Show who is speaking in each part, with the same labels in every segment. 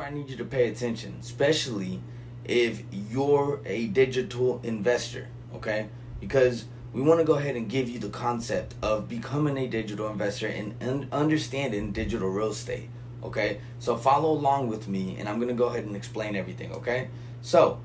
Speaker 1: I need you to pay attention, especially if you're a digital investor, okay? Because we want to go ahead and give you the concept of becoming a digital investor and understanding digital real estate, okay? So follow along with me, and I'm going to go ahead and explain everything, okay? So,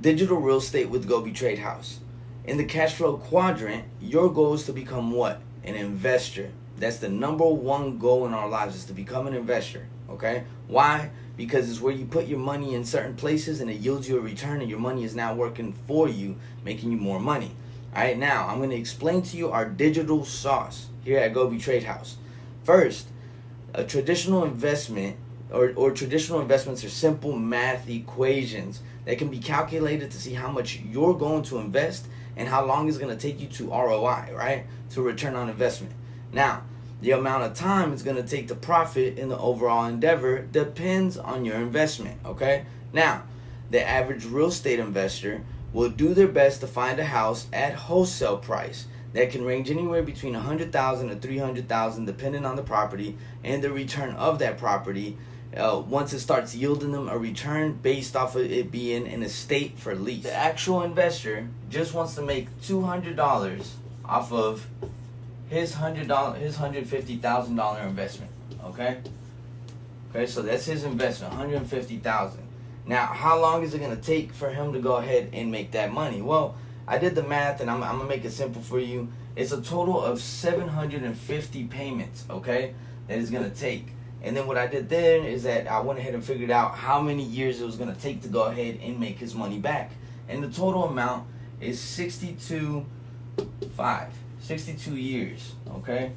Speaker 1: digital real estate with Gobi Trade House. In the cash flow quadrant, your goal is to become what? An investor. That's the number one goal in our lives, is to become an investor, okay? Why? Because it's where you put your money in certain places and it yields you a return, and your money is now working for you, making you more money. All right, now I'm going to explain to you our digital sauce here at Gobi Trade House. First, a traditional investment or traditional investments are simple math equations that can be calculated to see how much you're going to invest and how long it's going to take you to ROI, right? To return on investment. Now, the amount of time it's going to take to profit in the overall endeavor depends on your investment, okay? Now, the average real estate investor will do their best to find a house at wholesale price that can range anywhere between $100,000 to $300,000 depending on the property and the return of that property once it starts yielding them a return based off of it being in a state for lease. The actual investor just wants to make $200 off of his $150,000 investment. Okay, so that's his investment, $150,000. Now, how long is it going to take for him to go ahead and make that money? Well, I did the math, and I'm going to make it simple for you. It's a total of 750 payments, okay, that is going to take. And then what I did then is that I went ahead and figured out how many years it was going to take to go ahead and make his money back. And the total amount is 62 years, okay,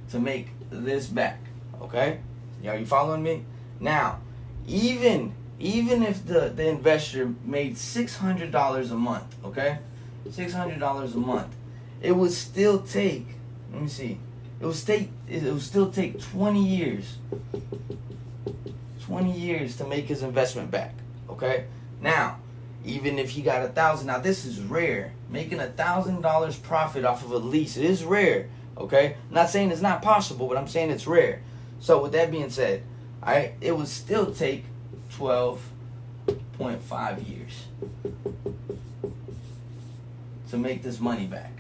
Speaker 1: to make this back, okay? Are you following me? Now, even if the investor made $600 a month, okay, $600 a month, it would still take, let me see, it would still take 20 years to make his investment back, okay? Now, even if he got $1,000, now this is rare. Making $1,000 profit off of a lease, it is rare, okay? I'm not saying it's not possible, but I'm saying it's rare. So with that being said, it would still take 12.5 years to make this money back.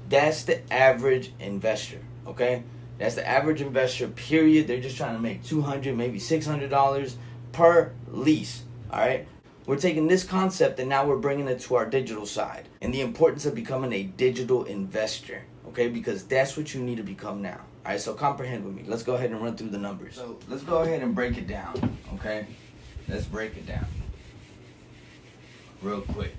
Speaker 1: That's the average investor, okay? That's the average investor, period. They're just trying to make $200, maybe $600 per lease, all right? We're taking this concept and now we're bringing it to our digital side and the importance of becoming a digital investor, okay? Because that's what you need to become now. All right, so comprehend with me. Let's go ahead and run through the numbers. So let's go ahead and break it down, okay? Let's break it down real quick.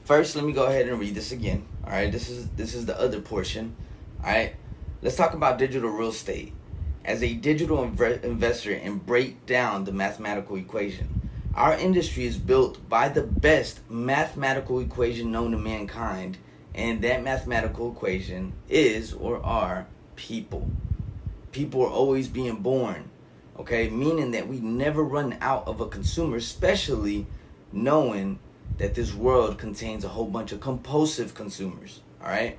Speaker 1: First, let me go ahead and read this again. All right, this is the other portion. All right, let's talk about digital real estate as a digital investor and break down the mathematical equation. Our industry is built by the best mathematical equation known to mankind, and that mathematical equation is or are people. People are always being born, okay? Meaning that we never run out of a consumer, especially knowing that this world contains a whole bunch of compulsive consumers, all right?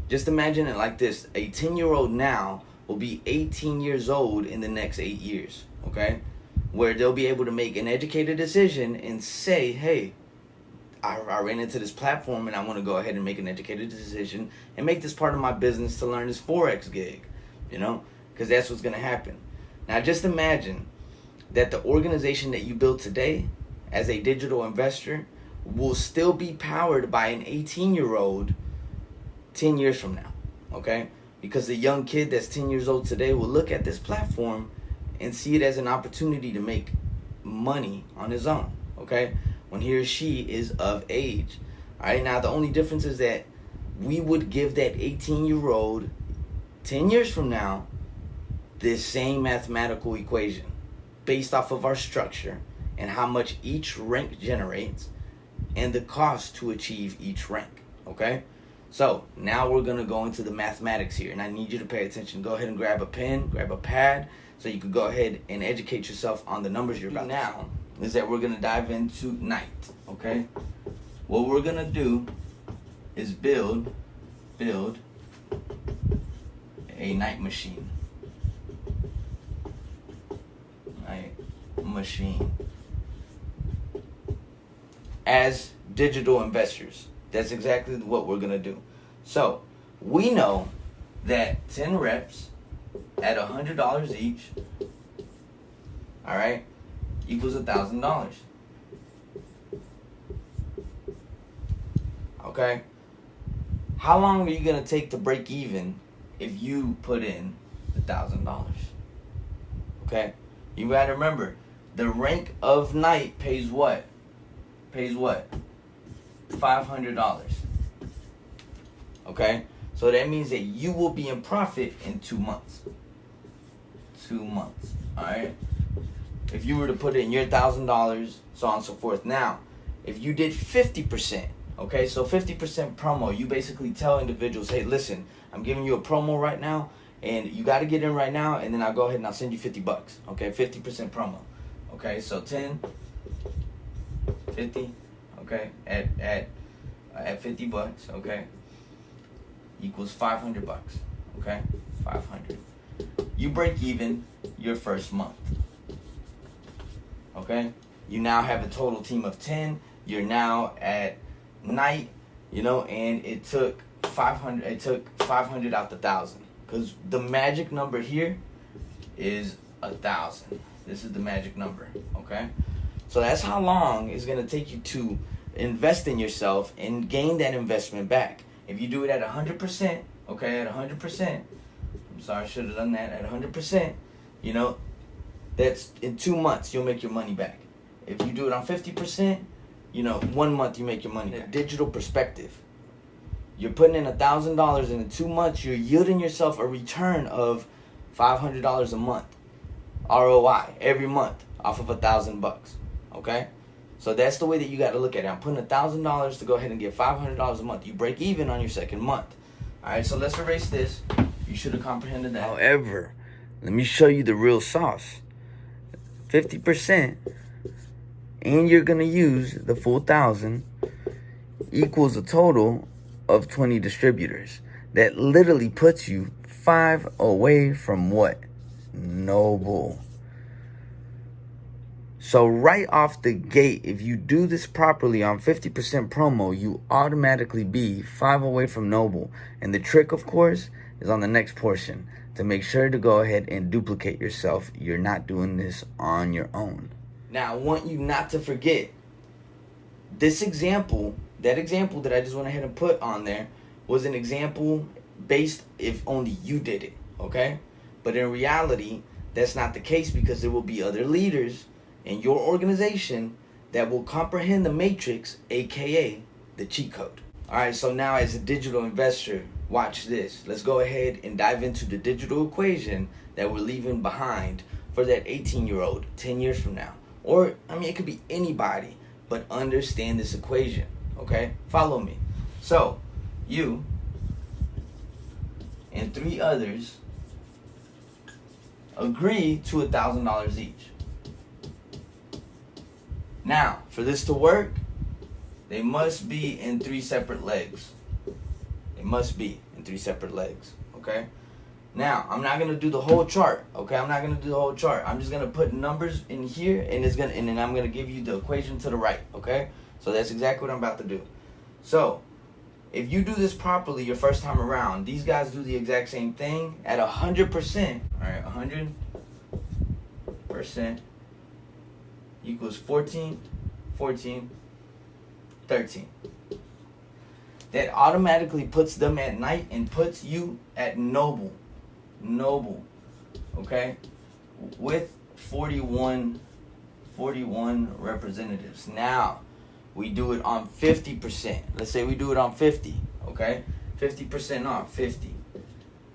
Speaker 1: Just imagine it like this. A 10-year-old now will be 18 years old in the next 8 years, okay? Where they'll be able to make an educated decision and say, hey, I ran into this platform and I want to go ahead and make an educated decision and make this part of my business to learn this Forex gig, you know? Because that's what's going to happen. Now, just imagine that the organization that you built today as a digital investor will still be powered by an 18-year-old 10 years from now, okay? Because the young kid that's 10 years old today will look at this platform and see it as an opportunity to make money on his own, okay? When he or she is of age. All right, now the only difference is that we would give that 18-year-old 10 years from now this same mathematical equation based off of our structure and how much each rank generates and the cost to achieve each rank, okay? So now we're going to go into the mathematics here, and I need you to pay attention. Go ahead and grab a pen, grab a pad, so you can go ahead and educate yourself on the numbers you're about now. Is that we're going to dive into night, okay? What we're going to do is build a night machine. Knight Machine as digital investors. That's exactly what we're going to do. So, we know that 10 reps at $100 each, all right, equals $1,000. Okay? How long are you going to take to break even if you put in $1,000? Okay? You got to remember, the rank of knight pays what? Pays what? $500. Okay? So that means that you will be in profit in 2 months. 2 months. Alright? If you were to put in your $1,000, so on and so forth. Now, if you did 50%, okay, so 50% promo, you basically tell individuals, hey, listen, I'm giving you a promo right now, and you got to get in right now, and then I'll go ahead and I'll send you $50. Okay, 50% promo. Okay, so 10, 50, okay, at $50, okay, equals $500, okay, 500. You break even your first month. Okay, you now have a total team of 10. You're now at night, you know, and it took 500. It took 500 out the 1,000, because the magic number here is 1,000. This is the magic number. Okay, so that's how long it's gonna take you to invest in yourself and gain that investment back. If you do it at 100%, okay, at 100%. I'm sorry, I should have done that at 100%. You know, that's in 2 months you'll make your money back. If you do it on 50%, you know, 1 month you make your money back. Digital perspective. You're putting in $1,000, and in 2 months you're yielding yourself a return of $500 a month. ROI every month off of $1,000. Okay? So that's the way that you got to look at it. I'm putting $1,000 to go ahead and get $500 a month. You break even on your second month. All right, so let's erase this. You should have comprehended that. However, let me show you the real sauce. 50%, and you're going to use the full 1,000, equals a total of 20 distributors. That literally puts you 5 away from what? Noble. So right off the gate, if you do this properly on 50% promo, you automatically be 5 away from Noble. And the trick, of course, is on the next portion. To make sure to go ahead and duplicate yourself. You're not doing this on your own. Now, I want you not to forget this example, that example that I just went ahead and put on there, was an example based if only you did it, okay? But in reality, that's not the case, because there will be other leaders in your organization that will comprehend the matrix, aka the cheat code. All right, so now as a digital investor, watch this. Let's go ahead and dive into the digital equation that we're leaving behind for that 18-year-old 10 years from now. Or, I mean, it could be anybody, but understand this equation, okay? Follow me. So, you and 3 others agree to $1,000 each. Now, for this to work, they must be in 3 separate legs. They must be in 3 separate legs, okay? Now, I'm not gonna do the whole chart, okay? I'm not gonna do the whole chart. I'm just gonna put numbers in here, and then I'm gonna give you the equation to the right, okay? So that's exactly what I'm about to do. So, if you do this properly your first time around, these guys do the exact same thing at 100%. All right, 100% equals 14, 14, 13. That automatically puts them at night and puts you at Noble, okay? With 41 representatives. Now, we do it on 50%. Let's say we do it on 50, okay? 50% off, 50.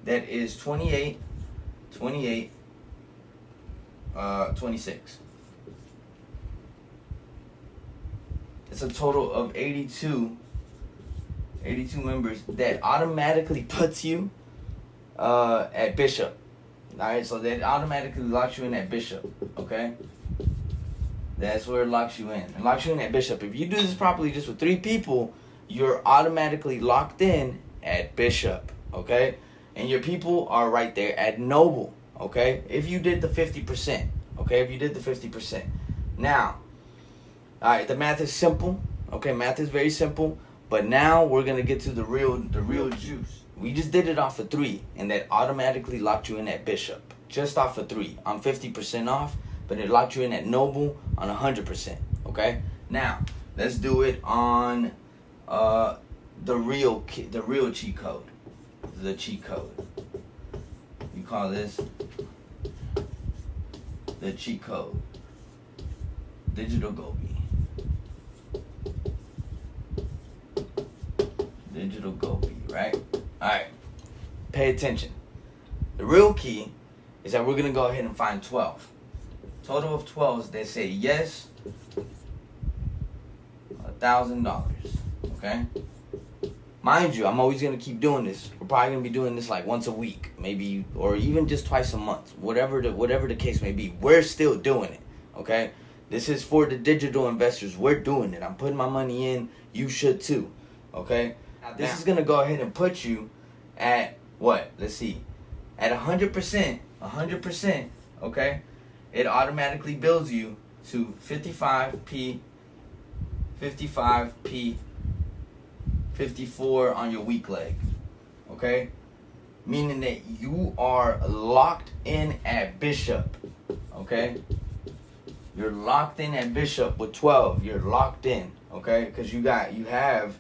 Speaker 1: That is 28, 26. It's a total of 82 members. That automatically puts you at Bishop. Alright, so that automatically locks you in at Bishop, okay? That's where it locks you in. It locks you in at Bishop. If you do this properly just with 3 people, you're automatically locked in at Bishop, okay? And your people are right there at Noble, okay? If you did the 50%, Okay, if you did the 50%. Now, all right, the math is simple. Okay, math is very simple. But now we're gonna get to the real juice. We just did it off of 3, and that automatically locked you in at Bishop. Just off of 3. I'm 50% off, but it locked you in at Noble on 100%. Okay? Now, let's do it on the real cheat code. The cheat code. You call this the cheat code. Digital Gobi. Digital Gobi, right? Alright. Pay attention. The real key is that we're going to go ahead and find 12. Total of 12s that say yes, $1,000. Okay? Mind you, I'm always going to keep doing this. We're probably going to be doing this like once a week, maybe, or even just twice a month. Whatever the case may be. We're still doing it. Okay? This is for the digital investors. We're doing it. I'm putting my money in. You should too. Okay? Now, this is going to go ahead and put you at what? Let's see. At 100%, okay? It automatically builds you to 55p, 54 on your weak leg. Okay? Meaning that you are locked in at Bishop. Okay? You're locked in at Bishop with 12. You're locked in, okay? Because you have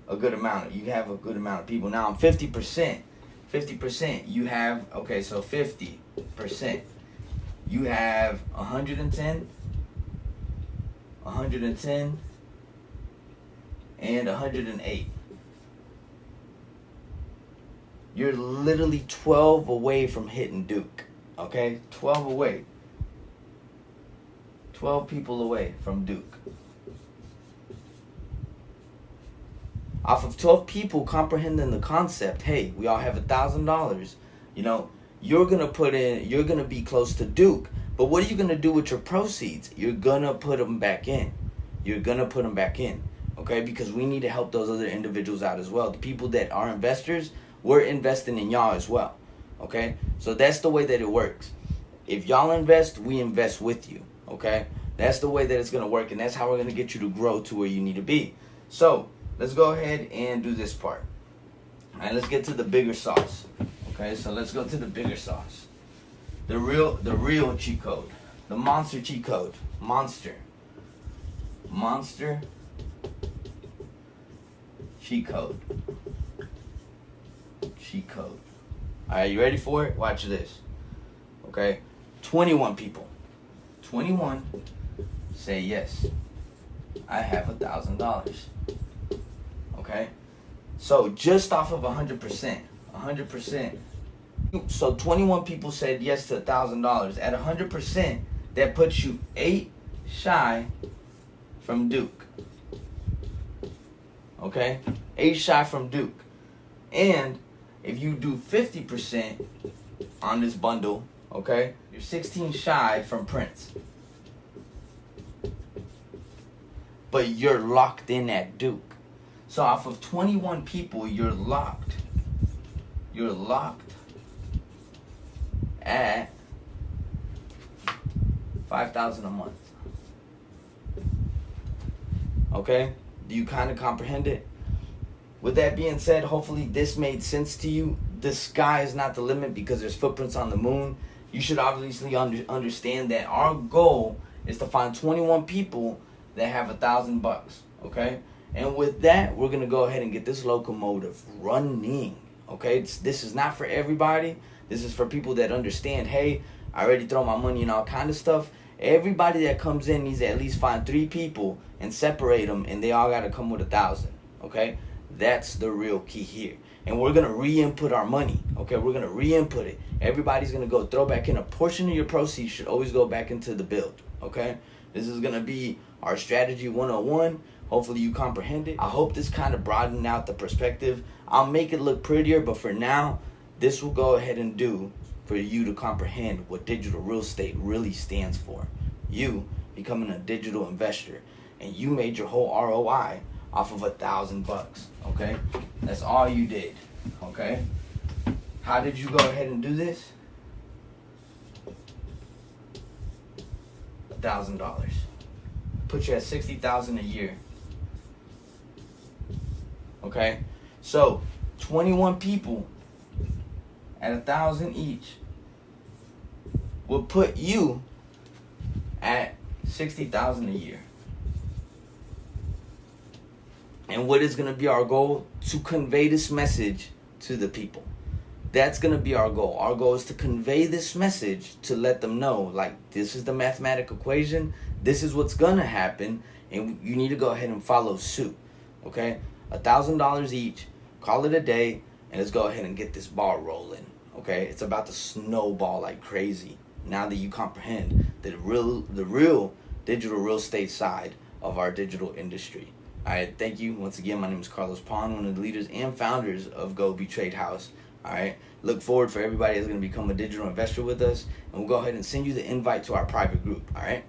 Speaker 1: a good amount. You have a good amount of people. Now I'm 50%. 50%. You have, okay, so 50%. You have 110, and 108. You're literally 12 away from hitting Duke. Okay? 12 away. 12 people away from Duke. Off of 12 people comprehending the concept, hey, we all have $1,000. You know, you're gonna be close to Duke. But what are you gonna do with your proceeds? You're gonna put them back in. Okay? Because we need to help those other individuals out as well. The people that are investors, we're investing in y'all as well. Okay? So that's the way that it works. If y'all invest, we invest with you. Okay? That's the way that it's gonna work, and that's how we're gonna get you to grow to where you need to be. So let's go ahead and do this part. All right, let's get to the bigger sauce. Okay, so let's go to the bigger sauce. The real cheat code. The monster cheat code. Monster cheat code. Cheat code. All right, you ready for it? Watch this. Okay, 21 people. 21 say yes. I have $1,000. Okay, so just off of 100%. So 21 people said yes to $1,000. At 100%, that puts you 8 shy from Duke. Okay, 8 shy from Duke. And if you do 50% on this bundle, okay, you're 16 shy from Prince. But you're locked in at Duke. So off of 21 people, you're locked. You're locked at $5,000 a month. Okay? Do you kind of comprehend it? With that being said, hopefully this made sense to you. The sky is not the limit because there's footprints on the moon. You should obviously understand that our goal is to find 21 people that have $1,000. Okay? And with that, we're going to go ahead and get this locomotive running. Okay? This is not for everybody. This is for people that understand, hey, I already throw my money and all kind of stuff. Everybody that comes in needs to at least find 3 people and separate them, and they all got to come with 1,000. Okay? That's the real key here. And we're going to re-input our money. Okay? We're going to re-input it. Everybody's going to go throw back in. A portion of your proceeds should always go back into the build. Okay? This is going to be our strategy 101. Hopefully you comprehend it. I hope this kind of broadened out the perspective. I'll make it look prettier, but for now, this will go ahead and do for you to comprehend what digital real estate really stands for. You becoming a digital investor, and you made your whole ROI off of $1,000. Okay? That's all you did. Okay? How did you go ahead and do this? $1,000. Put you at $60,000 a year. Okay, so 21 people at $1,000 each will put you at $60,000 a year. And what is going to be our goal? To convey this message to the people. That's going to be our goal. Our goal is to convey this message to let them know, like, this is the mathematical equation. This is what's going to happen. And you need to go ahead and follow suit. Okay? $1,000 each. Call it a day. And let's go ahead and get this ball rolling. Okay? It's about to snowball like crazy. Now that you comprehend the real digital real estate side of our digital industry. All right, thank you. Once again, my name is Carlos Pon, one of the leaders and founders of Go Be Trade House. All right, look forward for everybody that's going to become a digital investor with us, and we'll go ahead and send you the invite to our private group. All right.